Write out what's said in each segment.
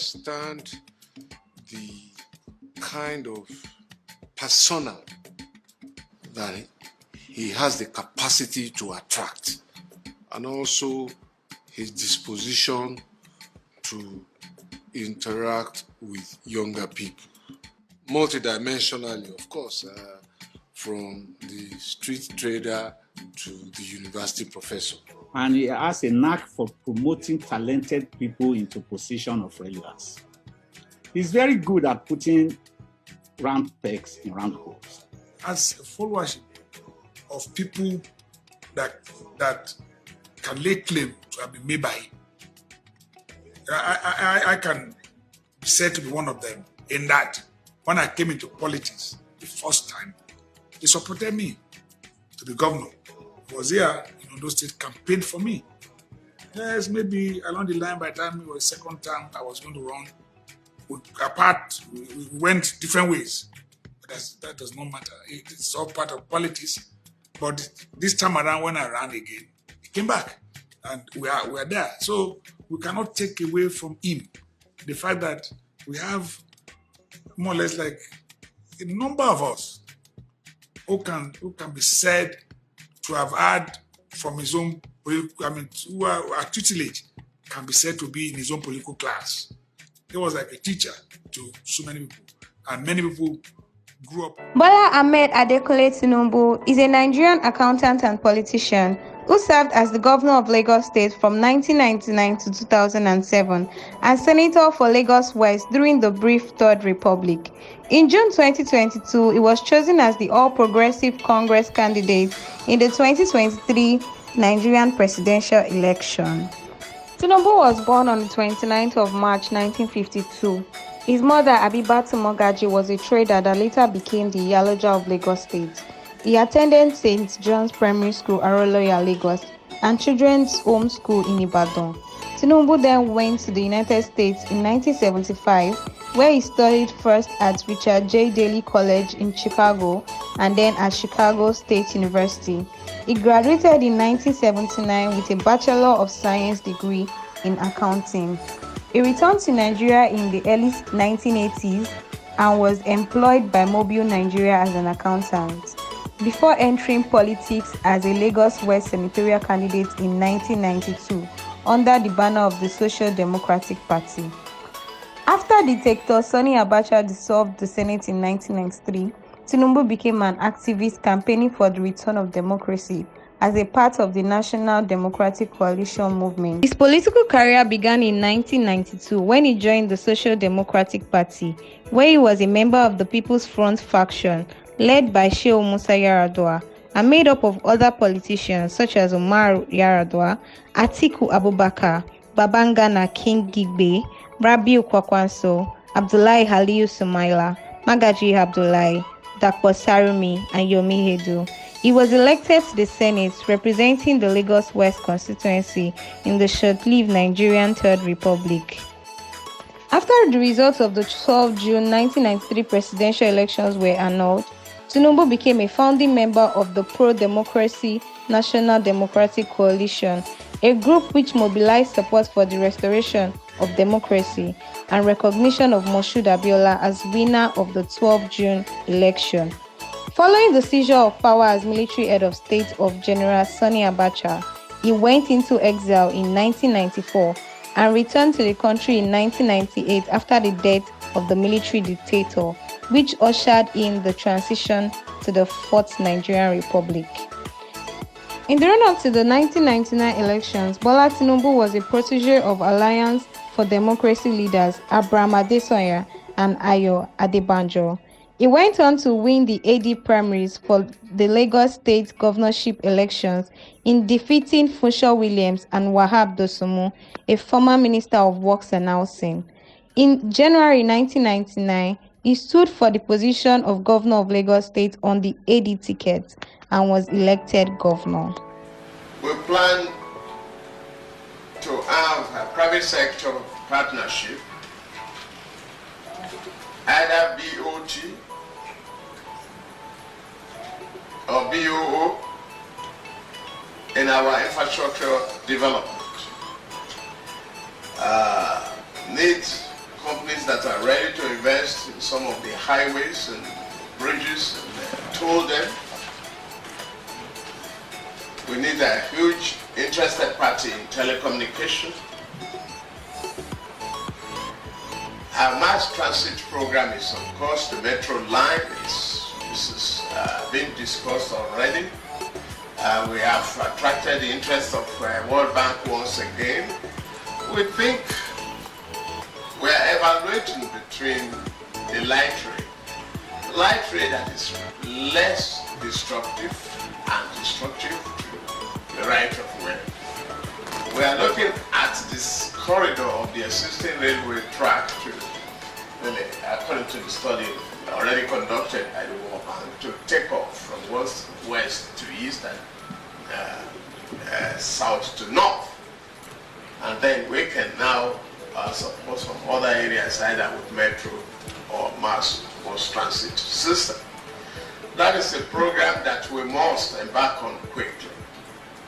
understand the kind of persona that he has the capacity to attract, and also his disposition to interact with younger people. Multidimensionally, of course, from the street trader to the university professor. And he has a knack for promoting talented people into position of relevance. He's very good at putting round pegs in round holes. As a followership of people that can lay claim to have been made by him, I can be said to be one of them, in that when I came into politics the first time, he supported me to be governor. He was here in Ondo State, campaigned for me. Yes, maybe along the line, by the time it was second term, I was going to run. We went different ways. But that does not matter. It's all part of politics. But this time around, when I ran again, he came back. And we are there. So we cannot take away from him the fact that we have more or less like a number of us who can be said to have had from his own, who are tutelage, can be said to be in his own political class. He was like a teacher to so many people, and many people grew up. Bola Ahmed Adekunle Tinubu is a Nigerian accountant and politician who served as the governor of Lagos State from 1999 to 2007 and senator for Lagos West during the brief Third Republic. In June 2022, he was chosen as the All Progressive Congress candidate in the 2023 Nigerian presidential election. Tinubu was born on the 29th of March 1952. His mother, Abibatu Mogaji, was a trader that later became the Iyaloja of Lagos State. He attended St. John's Primary School, Aroloya, Lagos, and Children's Home School in Ibadan. Tinubu then went to the United States in 1975, where he studied first at Richard J. Daley College in Chicago and then at Chicago State University. He graduated in 1979 with a Bachelor of Science degree in accounting. He returned to Nigeria in the early 1980s and was employed by Mobil Nigeria as an accountant, before entering politics as a Lagos West senatorial candidate in 1992 under the banner of the Social Democratic Party. After dictator Sani Abacha dissolved the Senate in 1993, Tinubu became an activist campaigning for the return of democracy as a part of the National Democratic Coalition movement. His political career began in 1992 when he joined the Social Democratic Party, where he was a member of the People's Front faction, led by Shehu Musa Yar'Adua, and made up of other politicians such as Umar Yar'Adua, Atiku Abubakar, Babangana King Gigbe, Rabiu Kwakwanso, Abdullahi Haliyu Sumaila, Magaji Abdullahi, Dapo Sarumi, and Yomi Hedu. He was elected to the Senate representing the Lagos West constituency in the short-lived Nigerian Third Republic. After the results of the 12 June 1993 presidential elections were annulled, Tinubu became a founding member of the pro-democracy National Democratic Coalition, a group which mobilized support for the restoration of democracy and recognition of Moshood Abiola as winner of the 12 June election. Following the seizure of power as military head of state of General Sani Abacha, he went into exile in 1994 and returned to the country in 1998 after the death of the military dictator, which ushered in the transition to the Fourth Nigerian Republic. In the run-up to the 1999 elections, Bola Tinubu was a protege of Alliance for Democracy leaders Abraham Adesanya and Ayo Adebanjo. He went on to win the AD primaries for the Lagos State governorship elections in defeating Funsho Williams and Wahab Dosumu, a former Minister of Works and Housing. In January 1999, he stood for the position of Governor of Lagos State on the AD ticket and was elected governor. We plan to have a private sector partnership, either BOT or BOO, in our infrastructure development. Need companies that are ready to invest in some of the highways and bridges and told them. We need a huge interested party in telecommunication. Our mass transit program is on course. The metro line is being discussed already. We have attracted the interest of World Bank once again. We think we are evaluating between the light rail that is less disruptive and destructive to the right of way. We are looking at this corridor of the existing railway track to, according to the study already conducted by the World Bank, to take off from west to east and south to north. And then we can now support some other areas either with metro or mass transit system. That is a program that we must embark on quickly.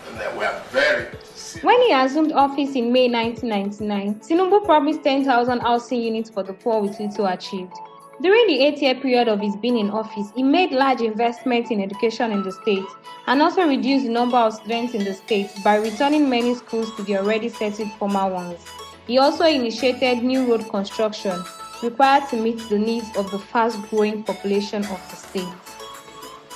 And that we are very serious. When he assumed office in May 1999, Tinubu promised 10,000 housing units for the poor with little achieved. During the 8-year period of his being in office, he made large investments in education in the state and also reduced the number of students in the state by returning many schools to the already settled former ones. He also initiated new road construction required to meet the needs of the fast-growing population of the state.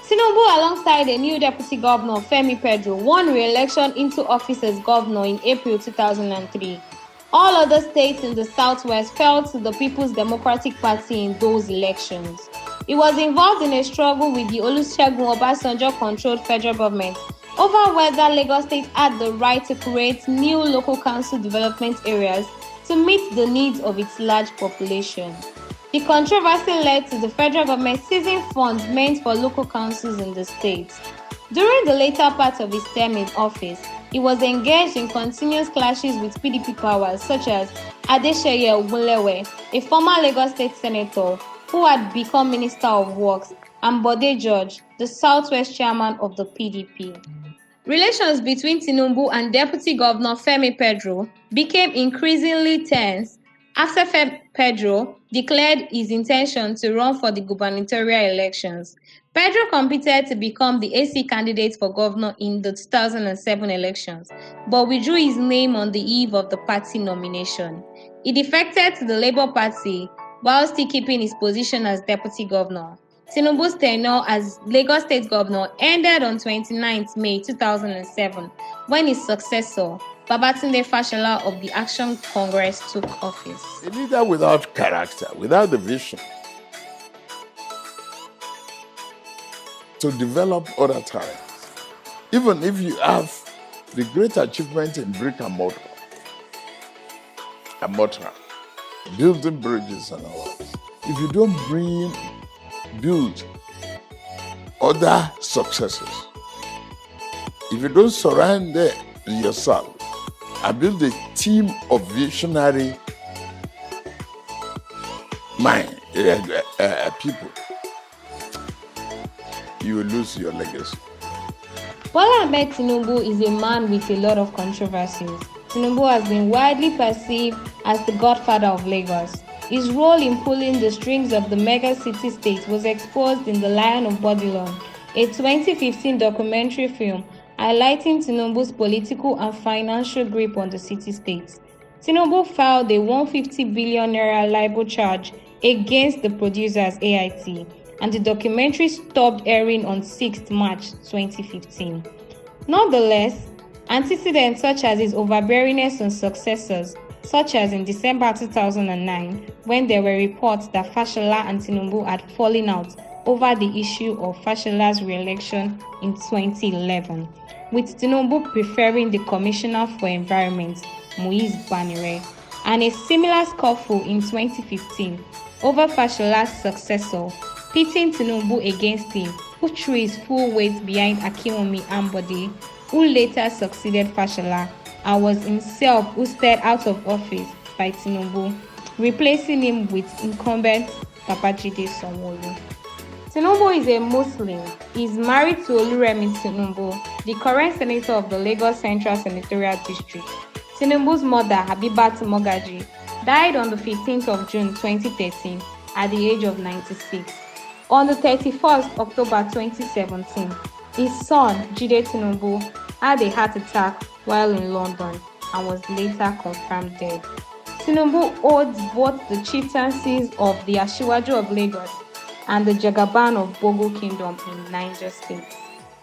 Tinubu, alongside a new deputy governor, Femi Pedro, won re-election into office as governor in April 2003. All other states in the southwest fell to the People's Democratic Party in those elections. He was involved in a struggle with the Olusegun Obasanjo-controlled federal government over whether Lagos State had the right to create new local council development areas to meet the needs of its large population. The controversy led to the federal government seizing funds meant for local councils in the state. During the later part of his term in office, he was engaged in continuous clashes with PDP powers such as Adeseye Ogunlewe, a former Lagos State senator who had become Minister of Works, and Bode George, the Southwest chairman of the PDP. Relations between Tinubu and Deputy Governor Femi Pedro became increasingly tense after Pedro declared his intention to run for the gubernatorial elections. Pedro competed to become the AC candidate for governor in the 2007 elections, but withdrew his name on the eve of the party nomination. He defected to the Labour Party while still keeping his position as deputy governor. Tinubu's tenure as Lagos State governor ended on 29 May 2007 when his successor, Babatunde Fashola of the Action Congress, took office. A leader without character, without the vision to develop other talents, even if you have the great achievement in brick and mortar, building bridges and all that, if you don't build other successes, if you don't surround yourself and build a team of visionary people, you will lose your legacy. Bola Tinubu is a man with a lot of controversies. Tinubu has been widely perceived as the godfather of Lagos. His role in pulling the strings of the mega city state was exposed in The Lion of Babylon, a 2015 documentary film highlighting Tinubu's political and financial grip on the city-state. Tinubu filed a 150 billion naira libel charge against the producers AIT, and the documentary stopped airing on 6 March 2015. Nonetheless, antecedents such as his overbearingness on successors, such as in December 2009, when there were reports that Fashola and Tinubu had fallen out over the issue of Fashola's re-election in 2011, with Tinubu preferring the Commissioner for Environment, Muiz Banire, and a similar scuffle in 2015 over Fashola's successor, pitting Tinubu against him, who threw his full weight behind Akinwumi Ambode, who later succeeded Fashola and was himself ousted out of office by Tinubu, replacing him with incumbent Babajide Sanwo-Olu. Tinubu is a Muslim. He is married to Oluremi Tinubu, the current senator of the Lagos Central Senatorial District. Tinubu's mother, Habibat Mogaji, died on the 15th of June 2013 at the age of 96. On the 31st October 2017, his son, Jide Tinubu, had a heart attack while in London and was later confirmed dead. Tinubu holds both the chieftaincies of the Asiwaju of Lagos and the Jagaban of Bogo Kingdom in Niger State.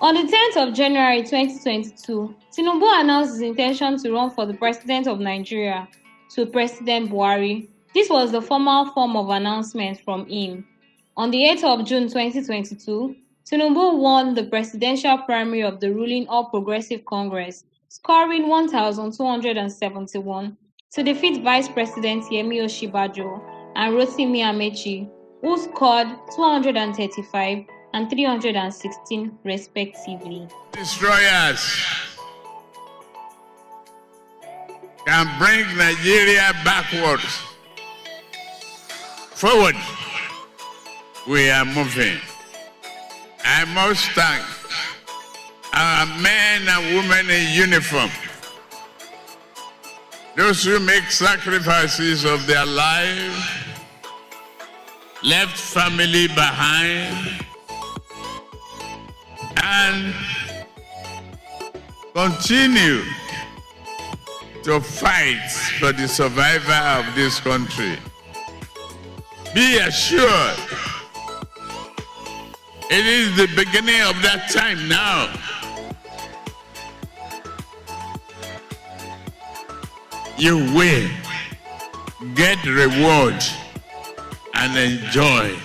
On the 10th of January 2022, Tinubu announced his intention to run for the president of Nigeria to President Buhari. This was the formal form of announcement from him. On the 8th of June 2022, Tinubu won the presidential primary of the ruling All Progressive Congress, scoring 1,271 to defeat Vice President Yemi Osinbajo and Rotimi Amechi, who scored 235 and 316 respectively. Destroyers can bring Nigeria backwards. Forward, we are moving. I must thank our men and women in uniform, those who make sacrifices of their life, left family behind, and continue to fight for the survival of this country. Be assured, it is the beginning of that time now. You will get reward and enjoy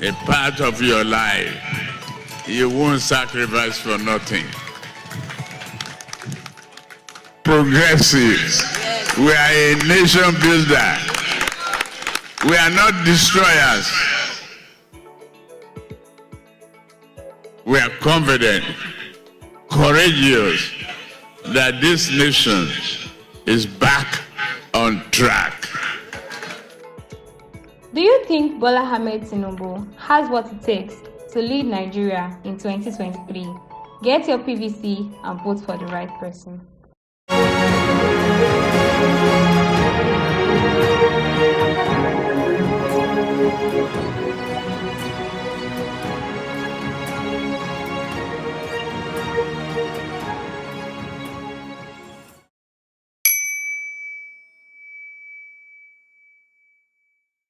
a part of your life. You won't sacrifice for nothing. Progressives, we are a nation builder. We are not destroyers. We are confident, courageous that this nation is back on track. Do you think Bola Ahmed Tinubu has what it takes to lead Nigeria in 2023? Get your PVC and vote for the right person.